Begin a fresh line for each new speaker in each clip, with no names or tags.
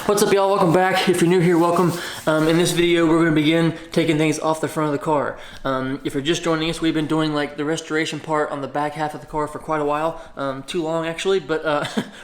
What's up, y'all? Welcome back. If you're new here, welcome. In this video, we're going to begin taking things off the front of the car. If you're just joining us, we've been doing like the restoration part on the back half of the car for quite a while. Too long, actually, but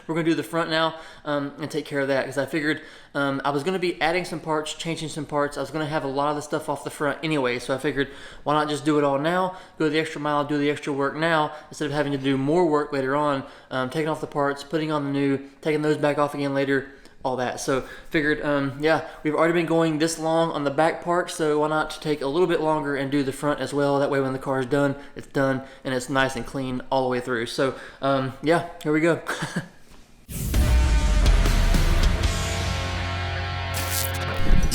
we're going to do the front now and take care of that because I figured I was going to be adding some parts, changing some parts. I was going to have a lot of the stuff off the front anyway, so I figured why not just do it all now, go the extra mile, do the extra work now, instead of having to do more work later on, taking off the parts, putting on the new, taking those back off again later, all that. So figured, yeah, we've already been going this long on the back part, so why not take a little bit longer and do the front as well. That way when the car is done, it's done and it's nice and clean all the way through. So yeah, here we go.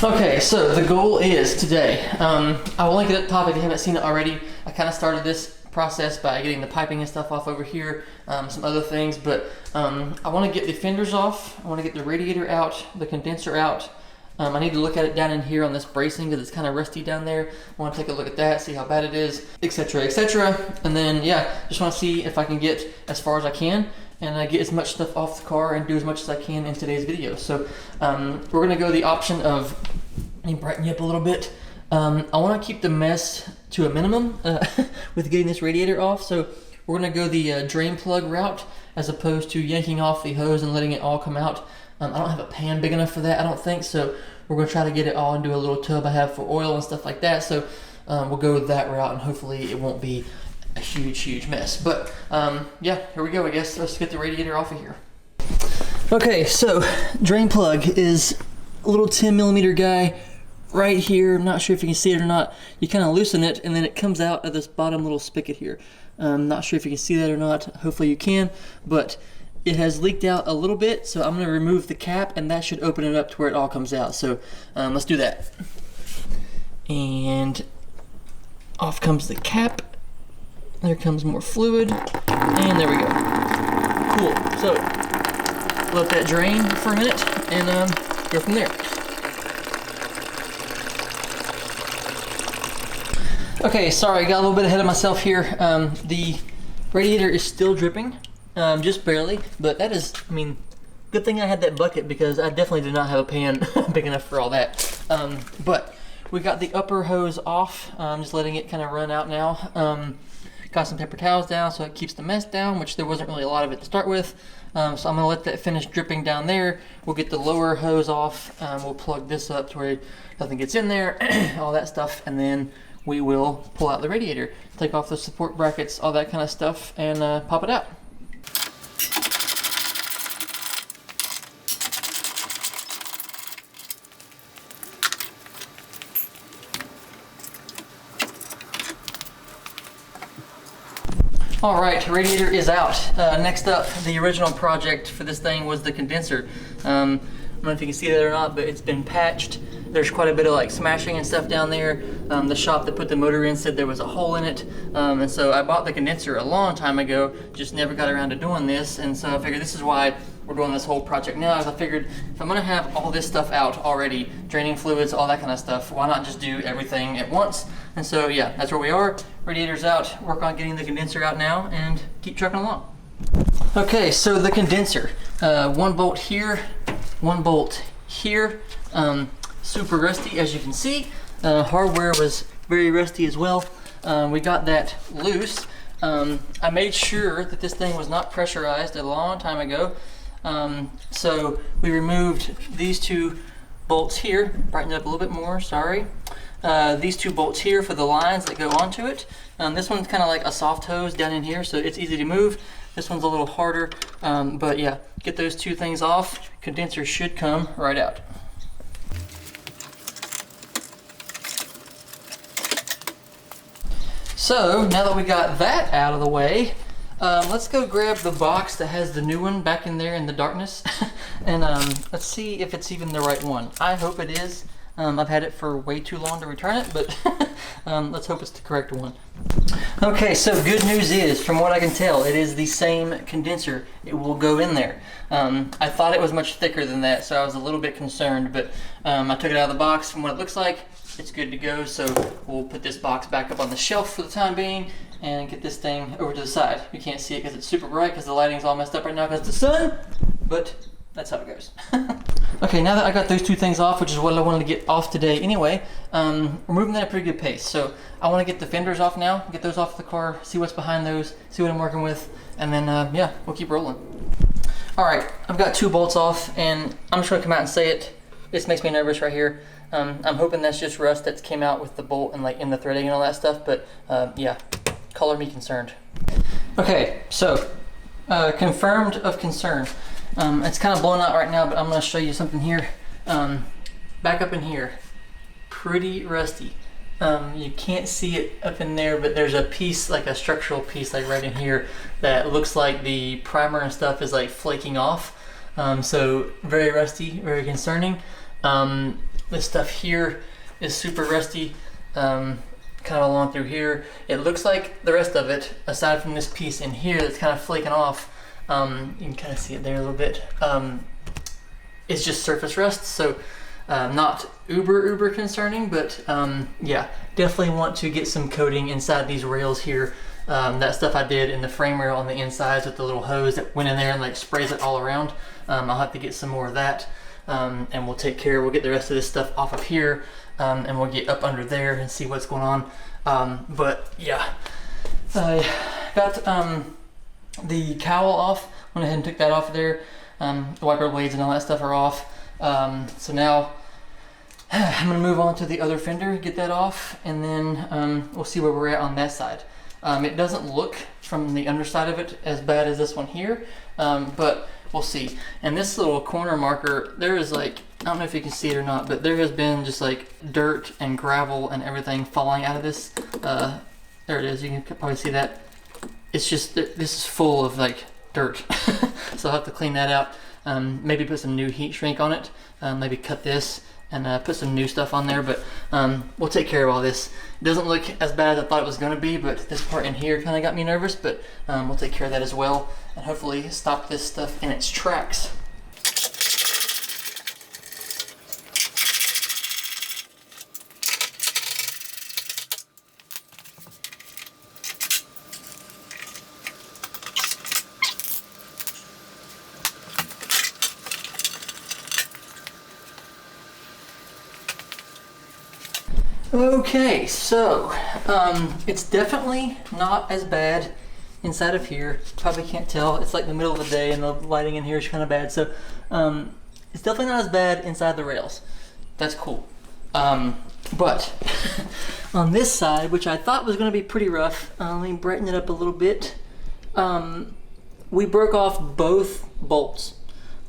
Okay, so the goal is today, I will link it at the top if you haven't seen it already. I kind of started this process by getting the piping and stuff off over here, some other things, but I want to get the fenders off, I want to get the radiator out, the condenser out. I need to look at it down in here on this bracing because it's kind of rusty down there. I want to take a look at that, see how bad it is, etc., etc. And then, yeah, just want to see if I can get as far as I can and get as much stuff off the car and do as much as I can in today's video. So we're going to go the option of, let me brighten you up a little bit. I want to keep the mess to a minimum with getting this radiator off. So we're going to go the drain plug route as opposed to yanking off the hose and letting it all come out. I don't have a pan big enough for that, I don't think, so we're going to try to get it all into a little tub I have for oil and stuff like that. So we'll go that route and hopefully it won't be a huge mess. But yeah, here we go. I guess let's get the radiator off of here. Okay, so drain plug is a little 10mm guy right here. I'm not sure if you can see it or not. You kind of loosen it and then it comes out of this bottom little spigot here. I'm not sure if you can see that or not. Hopefully you can, but it has leaked out a little bit, so I'm going to remove the cap and that should open it up to where it all comes out. So let's do that. And off comes the cap. There comes more fluid, and there we go. Cool. So let that drain for a minute and go from there. Okay, sorry, got a little bit ahead of myself here. The radiator is still dripping, just barely, but that is, I mean, good thing I had that bucket because I definitely did not have a pan big enough for all that. But we got the upper hose off. I'm just letting it kind of run out now. Got some paper towels down so it keeps the mess down, which there wasn't really a lot of it to start with. So I'm going to let that finish dripping down there. We'll get the lower hose off. We'll plug this up to where nothing gets in there, all that stuff, and then we will pull out the radiator, take off the support brackets, all that kind of stuff, and pop it out. All right, radiator is out. Next up, the original project for this thing was the condenser. I don't know if you can see that or not, but it's been patched. There's quite a bit of like smashing and stuff down there. The shop that put the motor in said there was a hole in it. And so I bought the condenser a long time ago, just never got around to doing this. And so I figured this is why we're doing this whole project now, is I figured if I'm gonna have all this stuff out already, draining fluids, all that kind of stuff, why not just do everything at once? And so yeah, that's where we are. Radiator's out, work on getting the condenser out now and keep trucking along. Okay, so the condenser, one bolt here, one bolt here. Super rusty, as you can see. Hardware was very rusty as well. We got that loose. I made sure that this thing was not pressurized a long time ago. So we removed these two bolts here, brighten it up a little bit more, sorry. These two bolts here for the lines that go onto it. This one's kind of like a soft hose down in here, so it's easy to move. This one's a little harder, but yeah, get those two things off. Condenser should come right out. So now that we got that out of the way, let's go grab the box that has the new one back in there in the darkness and let's see if it's even the right one. I hope it is. I've had it for way too long to return it, but let's hope it's the correct one. Okay, so good news is, from what I can tell, it is the same condenser. It will go in there. I thought it was much thicker than that, so I was a little bit concerned, but I took it out of the box. From what it looks like, it's good to go. So we'll put this box back up on the shelf for the time being and get this thing over to the side. You can't see it because it's super bright because the lighting's all messed up right now because of the sun, but that's how it goes. Okay, now that I got those two things off, which is what I wanted to get off today anyway, we're moving at a pretty good pace. So I want to get the fenders off now, get those off the car, see what's behind those, see what I'm working with, and then yeah, we'll keep rolling. All right, I've got 2 bolts off, and I'm just gonna come out and say it. This makes me nervous right here. I'm hoping that's just rust that's came out with the bolt and like in the threading and all that stuff, but yeah, color me concerned. Okay, so confirmed of concern. It's kind of blown out right now, but I'm gonna show you something here. Back up in here, pretty rusty. You can't see it up in there, but there's a piece, like a structural piece, like right in here, that looks like the primer and stuff is like flaking off. So very rusty, very concerning. This stuff here is super rusty, kind of along through here. It looks like the rest of it, aside from this piece in here that's kind of flaking off, you can kind of see it there a little bit, it's just surface rust. So not uber concerning, but yeah, definitely want to get some coating inside these rails here. That stuff I did in the frame rail on the insides with the little hose that went in there and like sprays it all around. I'll have to get some more of that, and we'll get the rest of this stuff off of here, and we'll get up under there and see what's going on. But yeah, I got the cowl off, went ahead and took that off there. The wiper blades and all that stuff are off. So now I'm gonna move on to the other fender, get that off, and then we'll see where we're at on that side. It doesn't look from the underside of it as bad as this one here, but we'll see. And this little corner marker, there is like, I don't know if you can see it or not, but there has been just like dirt and gravel and everything falling out of this. There it is, you can probably see that. It's just, this is full of like dirt. So I'll have to clean that out. Maybe put some new heat shrink on it, maybe cut this and put some new stuff on there, but we'll take care of all this. It doesn't look as bad as I thought it was going to be, but this part in here kind of got me nervous, but we'll take care of that as well, and hopefully stop this stuff in its tracks. Okay, so it's definitely not as bad inside of here. Probably can't tell. It's like the middle of the day and the lighting in here is kind of bad. So it's definitely not as bad inside the rails. That's cool. But on this side, which I thought was going to be pretty rough, let me brighten it up a little bit. We broke off both bolts,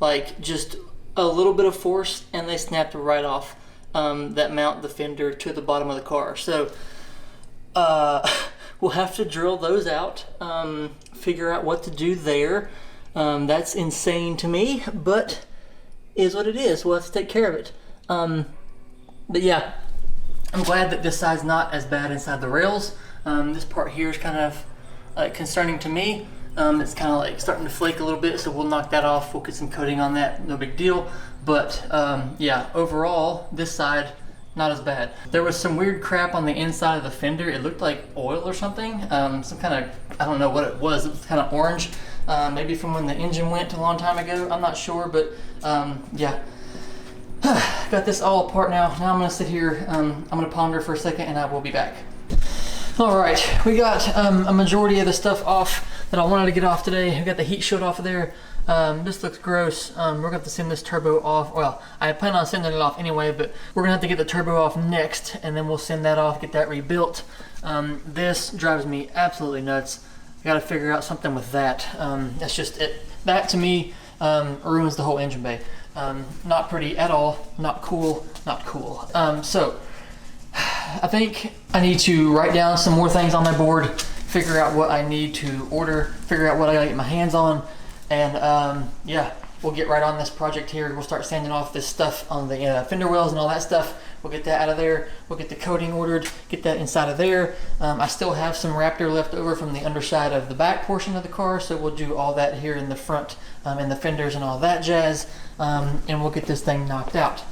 like just a little bit of force, and they snapped right off. That mount the fender to the bottom of the car. So we'll have to drill those out, figure out what to do there. That's insane to me, but is what it is. We'll have to take care of it. But yeah, I'm glad that this side's not as bad inside the rails. This part here is kind of concerning to me. It's kind of like starting to flake a little bit, so we'll knock that off. We'll get some coating on that, no big deal. But yeah, overall, this side, not as bad. There was some weird crap on the inside of the fender. It looked like oil or something. Some kind of, I don't know what it was. It was kind of orange. Maybe from when the engine went a long time ago. I'm not sure, but yeah. Got this all apart now. Now I'm gonna sit here, I'm gonna ponder for a second, and I will be back. All right, we got a majority of the stuff off that I wanted to get off today. We got the heat shield off of there. This looks gross. We're gonna have to send this turbo off. Well, I plan on sending it off anyway, but we're gonna have to get the turbo off next, and then we'll send that off, get that rebuilt. This drives me absolutely nuts. I gotta figure out something with that. That's just it. That to me ruins the whole engine bay. Not pretty at all, not cool, not cool. So I think I need to write down some more things on my board, figure out what I need to order, figure out what I gotta get my hands on, and yeah, we'll get right on this project here. We'll start sanding off this stuff on the fender wells and all that stuff. We'll get that out of there. We'll get the coating ordered, get that inside of there. I still have some Raptor left over from the underside of the back portion of the car, so we'll do all that here in the front, and the fenders and all that jazz, and we'll get this thing knocked out.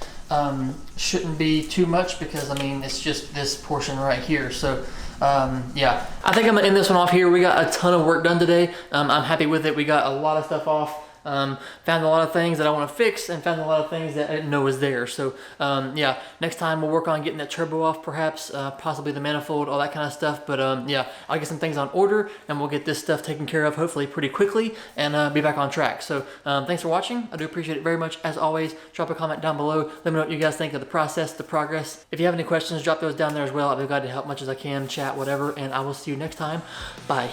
Shouldn't be too much because I mean it's just this portion right here. So yeah, I think I'm gonna end this one off here. We got a ton of work done today. I'm happy with it. We got a lot of stuff off. found a lot of things that I want to fix and found a lot of things that I didn't know was there. So yeah, next time we'll work on getting that turbo off, perhaps, possibly the manifold, all that kind of stuff. But yeah, I'll get some things on order and we'll get this stuff taken care of hopefully pretty quickly and be back on track. So thanks for watching. I do appreciate it very much. As always, drop a comment down below. Let me know what you guys think of the process, the progress. If you have any questions, drop those down there as well. I'll be glad to help much as I can, chat, whatever, and I will see you next time. Bye.